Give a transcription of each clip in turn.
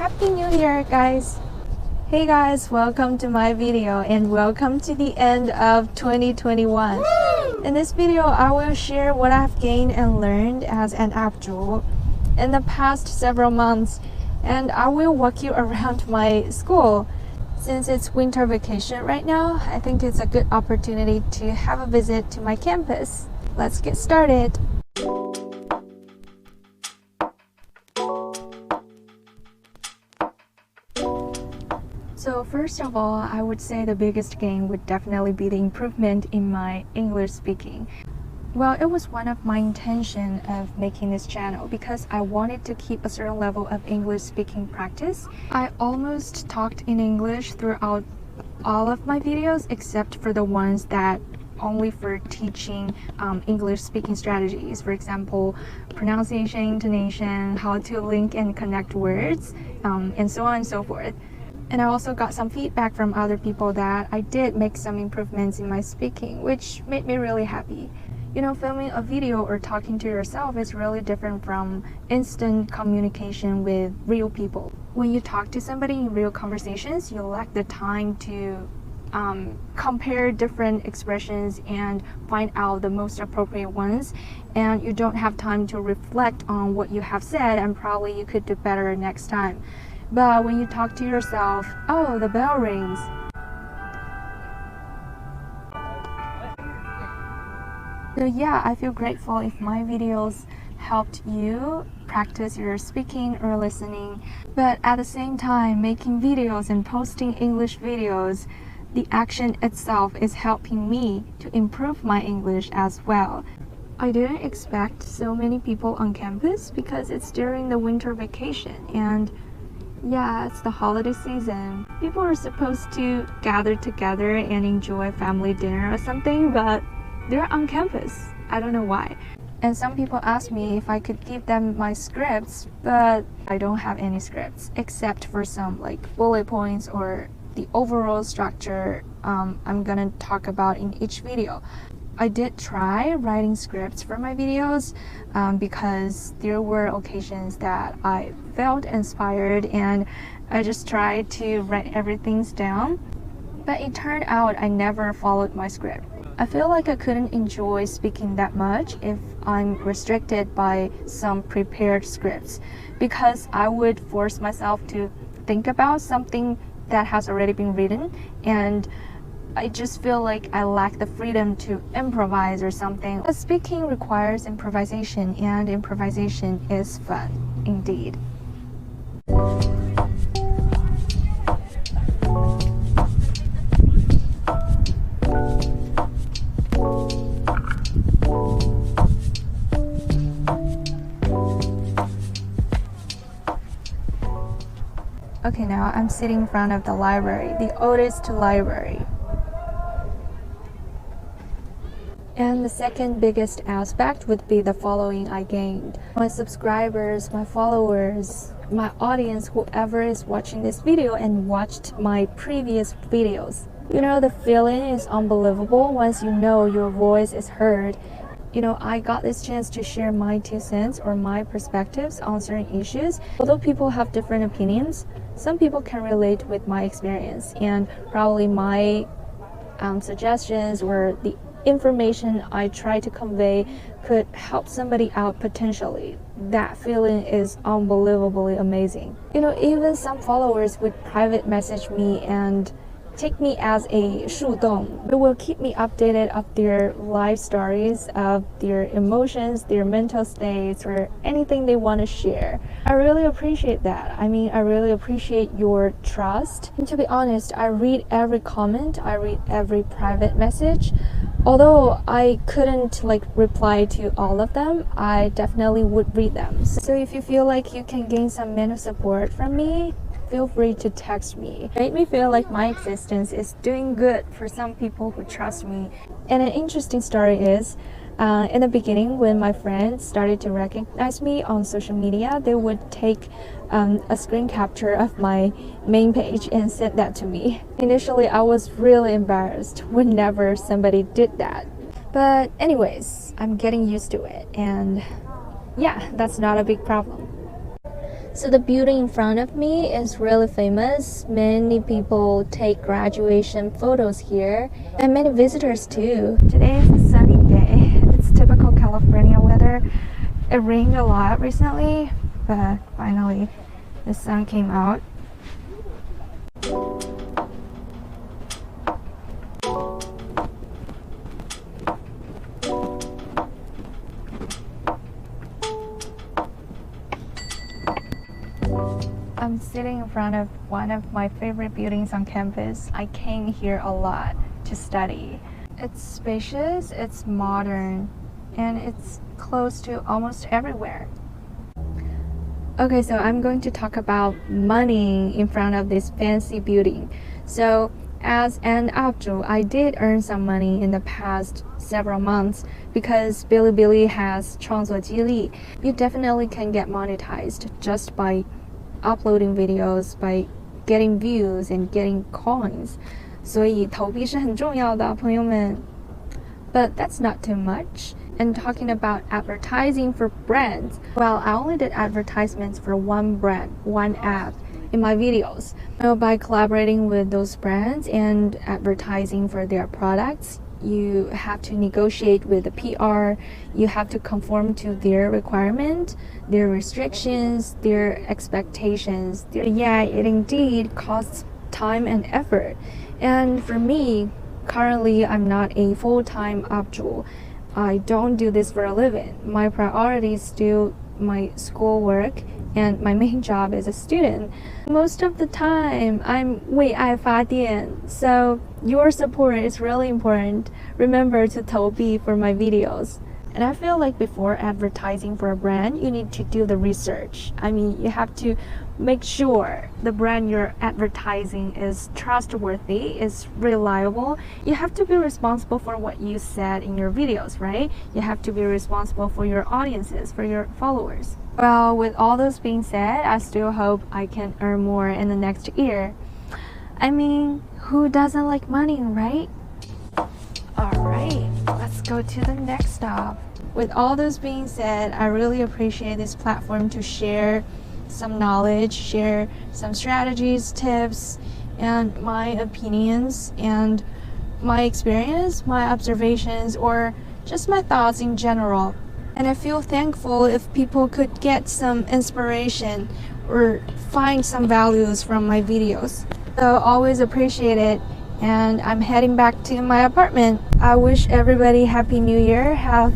Happy New Year, guys! Hey guys, welcome to my video and welcome to the end of 2021. In this video, I will share what I've gained and learned as an up主in the past several months, and I will walk you around my school. Since it's winter vacation right now, I think it's a good opportunity to have a visit to my campus. Let's get started. So first of all, I would say the biggest gain would definitely be the improvement in my English speaking. Well, it was one of my intention of making this channel because I wanted to keep a certain level of English speaking practice. I almost talked in English throughout all of my videos except for the ones that only for teaching English speaking strategies. For example, pronunciation, intonation, how to link and connect words, and so on and so forth. And I also got some feedback from other people that I did make some improvements in my speaking, which made me really happy. You know, filming a video or talking to yourself is really different from instant communication with real people. When you talk to somebody in real conversations, you lack the time to compare different expressions and find out the most appropriate ones, and you don't have time to reflect on what you have said, and probably you could do better next time. But when you talk to yourself, oh, the bell rings. So yeah, I feel grateful if my videos helped you practice your speaking or listening. But at the same time, making videos and posting English videos, the action itself is helping me to improve my English as well. I didn't expect so many people on campus because it's during the winter vacation, and yeah, it's the holiday season. People are supposed to gather together and enjoy family dinner or something, but they're on campus. I don't know why. And some people ask me if I could give them my scripts, but I don't have any scripts except for some like bullet points or the overall structure I'm gonna talk about in each video. I did try writing scripts for my videos because there were occasions that I felt inspired and I just tried to write everything down. But it turned out I never followed my script. I feel like I couldn't enjoy speaking that much if I'm restricted by some prepared scripts, because I would force myself to think about something that has already been written, and I just feel like I lack the freedom to improvise or something. But speaking requires improvisation, and improvisation is fun indeed. Okay, now I'm sitting in front of the library, the oldest library. And the second biggest aspect would be the following I gained. My subscribers, my followers, my audience, whoever is watching this video and watched my previous videos. You know, the feeling is unbelievable once you know your voice is heard. You know, I got this chance to share my 2 cents or my perspectives on certain issues. Although people have different opinions, some people can relate with my experience, and probably my suggestions or the information I try to convey could help somebody out potentially. That feeling is unbelievably amazing. You know, even some followers would private message me and take me as a 树洞. It will keep me updated of their life stories, of their emotions, their mental states, or anything they want to share. I really appreciate that. I mean, I really appreciate your trust. And to be honest, I read every comment, I read every private message. Although I couldn't reply to all of them, I definitely would read them. So if you feel like you can gain some mental support from me, feel free to text me. It made me feel like my existence is doing good for some people who trust me. And an interesting story is, in the beginning, when my friends started to recognize me on social media, they would take a screen capture of my main page and send that to me. Initially, I was really embarrassed whenever somebody did that. But anyways, I'm getting used to it, and yeah, that's not a big problem. So the building in front of me is really famous. Many people take graduation photos here and many visitors too. Today is a sunny day. It's typical California weather. It rained a lot recently, but finally the sun came out. I'm sitting in front of one of my favorite buildings on campus. I came here a lot to study. It's spacious, it's modern, and it's close to almost everywhere. Okay, so I'm going to talk about money in front of this fancy building. So as an up主, I did earn some money in the past several months because Bilibili has 创作激励. You definitely can get monetized just by uploading videos, by getting views and getting coins. 所以投币是很重要的，朋友们。But that's not too much. And talking about advertising for brands, well, I only did advertisements for one brand, one app in my videos. So by collaborating with those brands and advertising for their products, you have to negotiate with the PR, you have to conform to their requirement, their restrictions, their expectations. Yeah, it indeed costs time and effort. And for me, currently I'm not a full-time up主. I don't do this for a living. My priority is still my schoolwork and my main job as a student. Most of the time, I'm 为爱发电, so your support is really important. Remember to 投币 for my videos. And I feel like before advertising for a brand, you need to do the research. I mean, you have to make sure the brand you're advertising is trustworthy, is reliable. You have to be responsible for what you said in your videos, right? You have to be responsible for your audiences, for your followers. Well, with all those being said, I still hope I can earn more in the next year. I mean, who doesn't like money, right? Alright, let's go to the next stop. With all those being said, I really appreciate this platform to share some knowledge, share some strategies, tips, and my opinions and my experience, my observations, or just my thoughts in general. And I feel thankful if people could get some inspiration or find some values from my videos. So always appreciate it. And I'm heading back to my apartment. I wish everybody Happy New Year. Have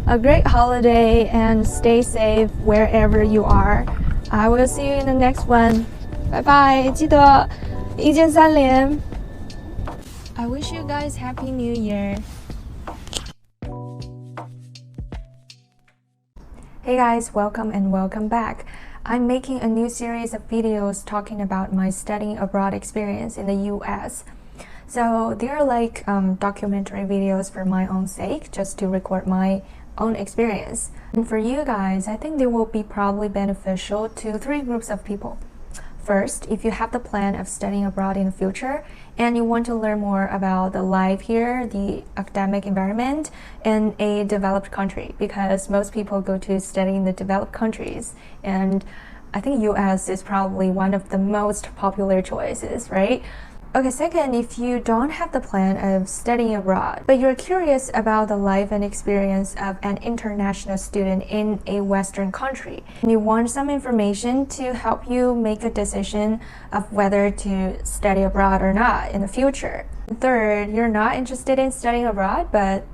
a great holiday and stay safe wherever you are. I will see you in the next one. Bye bye. 记得一键三连. I wish you guys Happy New Year. Hey guys, welcome and welcome back. I'm making a new series of videos talking about my studying abroad experience in the US. So they're like documentary videos for my own sake, just to record my own experience. And for you guys, I think they will be probably beneficial to three groups of people. First, if you have the plan of studying abroad in the future and you want to learn more about the life here, the academic environment in a developed country, because most people go to study in the developed countries, and I think US is probably one of the most popular choices, right? Okay, second, if you don't have the plan of studying abroad, but you're curious about the life and experience of an international student in a Western country, and you want some information to help you make a decision of whether to study abroad or not in the future. Third, you're not interested in studying abroad, but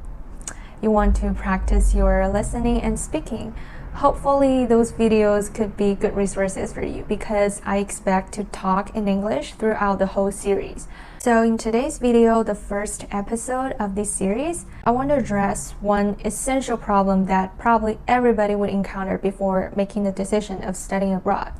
you want to practice your listening and speaking. Hopefully those videos could be good resources for you because I expect to talk in English throughout the whole series. So in today's video, the first episode of this series, I want to address one essential problem that probably everybody would encounter before making the decision of studying abroad.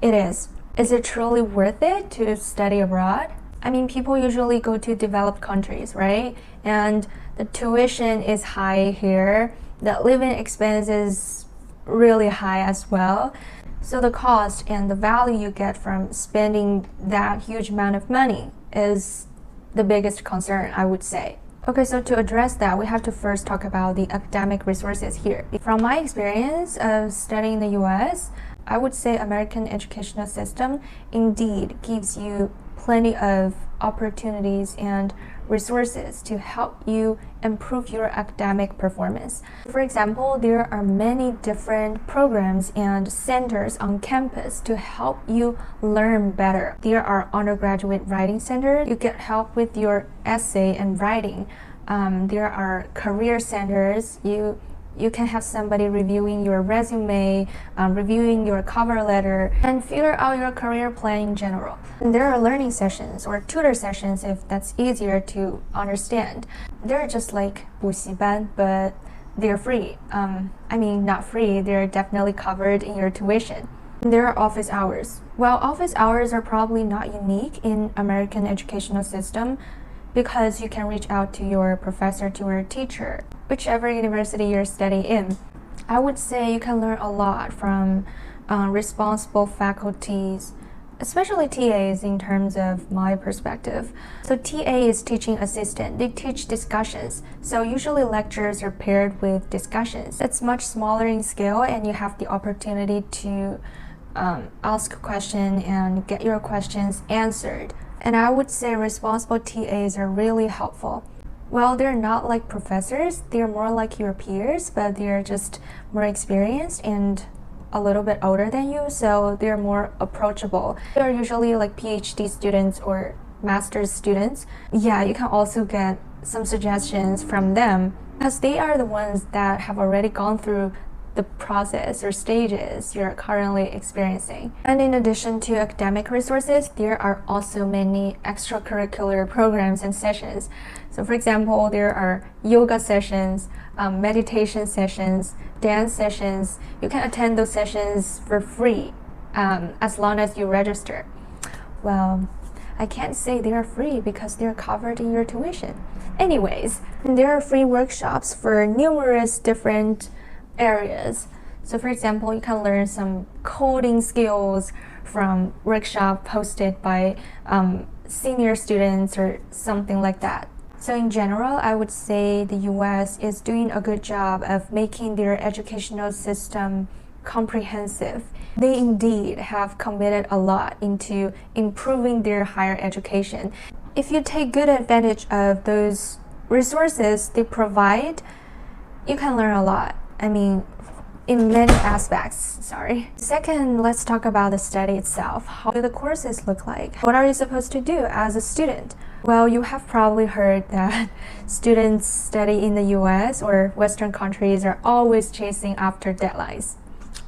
Is it truly worth it to study abroad? I mean, people usually go to developed countries, right? And the tuition is high here. The living expense is really high as well. So the cost and the value you get from spending that huge amount of money is the biggest concern, I would say. Okay, so to address that, we have to first talk about the academic resources here. From my experience of studying in the US, I would say American educational system indeed gives you plenty of opportunities and resources to help you improve your academic performance. For example, there are many different programs and centers on campus to help you learn better. There are undergraduate writing centers. You get help with your essay and writing. There are career centers. You can have somebody reviewing your resume, reviewing your cover letter, and figure out your career plan in general. And there are learning sessions or tutor sessions if that's easier to understand. They're just like 补习班, but they're free. I mean, not free, they're definitely covered in your tuition. And there are office hours. Well, office hours are probably not unique in American educational system, because you can reach out to your professor, to your teacher, whichever university you're studying in. I would say you can learn a lot from responsible faculties, especially TAs in terms of my perspective. So TA is teaching assistant. They teach discussions. So usually lectures are paired with discussions. It's much smaller in scale and you have the opportunity to ask a question and get your questions answered. And I would say responsible TAs are really helpful. Well, they're not like professors, they're more like your peers, but they're just more experienced and a little bit older than you, so they're more approachable. They're usually like PhD students or master's students. Yeah, you can also get some suggestions from them because they are the ones that have already gone through the process or stages you're currently experiencing. And in addition to academic resources, there are also many extracurricular programs and sessions. So for example, there are yoga sessions, meditation sessions, dance sessions. You can attend those sessions for free as long as you register. Well, I can't say they are free because they're covered in your tuition. Anyways, there are free workshops for numerous different areas. So for example, you can learn some coding skills from workshop posted by senior students or something like that. So in general, I would say the US is doing a good job of making their educational system comprehensive. They indeed have committed a lot into improving their higher education. If you take good advantage of those resources they provide, you can learn a lot. I mean, in many aspects, sorry. Second, let's talk about the study itself. How do the courses look like? What are you supposed to do as a student? Well, you have probably heard that students study in the US or Western countries are always chasing after deadlines,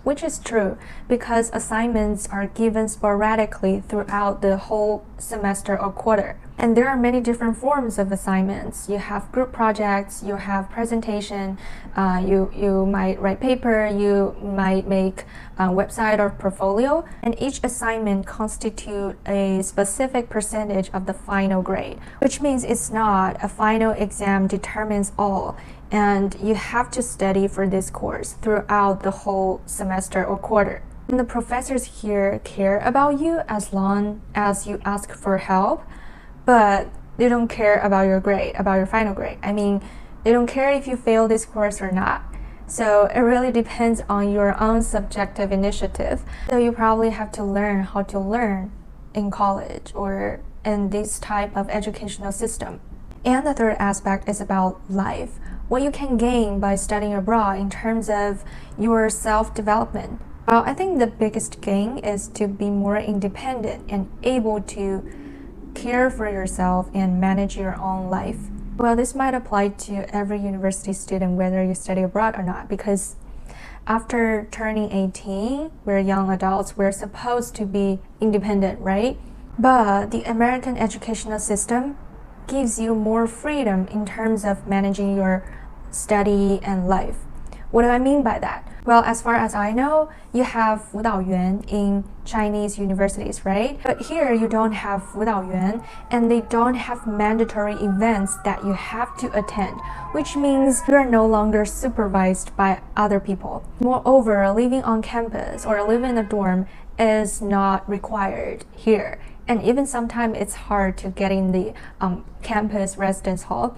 which is true because assignments are given sporadically throughout the whole semester or quarter. And there are many different forms of assignments. You have group projects, you have presentation, you might write paper, you might make a website or portfolio, and each assignment constitutes a specific percentage of the final grade, which means it's not a final exam determines all, and you have to study for this course throughout the whole semester or quarter. And the professors here care about you as long as you ask for help, but they don't care about your grade, about your final grade. I mean, they don't care if you fail this course or not. So it really depends on your own subjective initiative. So you probably have to learn how to learn in college or in this type of educational system. And the third aspect is about life. What you can gain by studying abroad in terms of your self-development. Well, I think the biggest gain is to be more independent and able to care for yourself and manage your own life. Well, this might apply to every university student whether you study abroad or not, because after turning 18, we're young adults, we're supposed to be independent, right? But the American educational system gives you more freedom in terms of managing your study and life. What do I mean by that? Well, as far as I know, you have 辅导员 in Chinese universities, right? But here you don't have 辅导员 and they don't have mandatory events that you have to attend, which means you are no longer supervised by other people. Moreover, living on campus or living in a dorm is not required here. And even sometimes it's hard to get in the campus residence hall.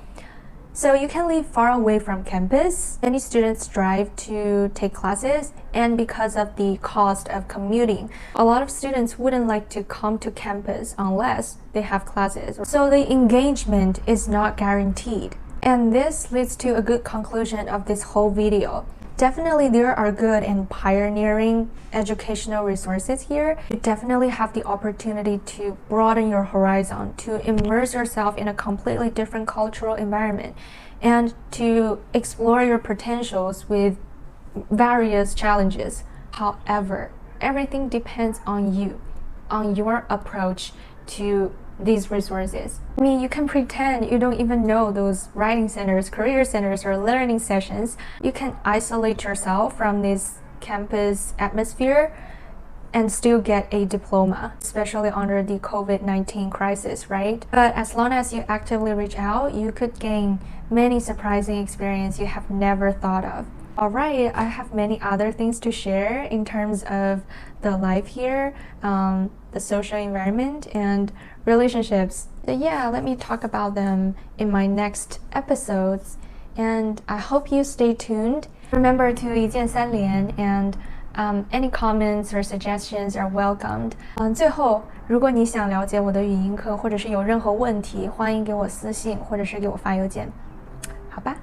So you can live far away from campus. Many students drive to take classes, and because of the cost of commuting, a lot of students wouldn't like to come to campus unless they have classes. So the engagement is not guaranteed. And this leads to a good conclusion of this whole video. Definitely there are good and pioneering educational resources here. You definitely have the opportunity to broaden your horizon, to immerse yourself in a completely different cultural environment, and to explore your potentials with various challenges. However, everything depends on you, on your approach to these resources. I mean, you can pretend you don't even know those writing centers, career centers, or learning sessions. You can isolate yourself from this campus atmosphere and still get a diploma, especially under the COVID-19 crisis, right? But as long as you actively reach out, you could gain many surprising experiences you have never thought of. Alright, I have many other things to share in terms of the life here, the social environment, and relationships. So yeah, let me talk about them in my next episodes, and I hope you stay tuned. Remember to 一键三连 and any comments or suggestions are welcomed. 最后，如果你想了解我的语音课，或者是有任何问题，欢迎给我私信，或者是给我发邮件。好吧。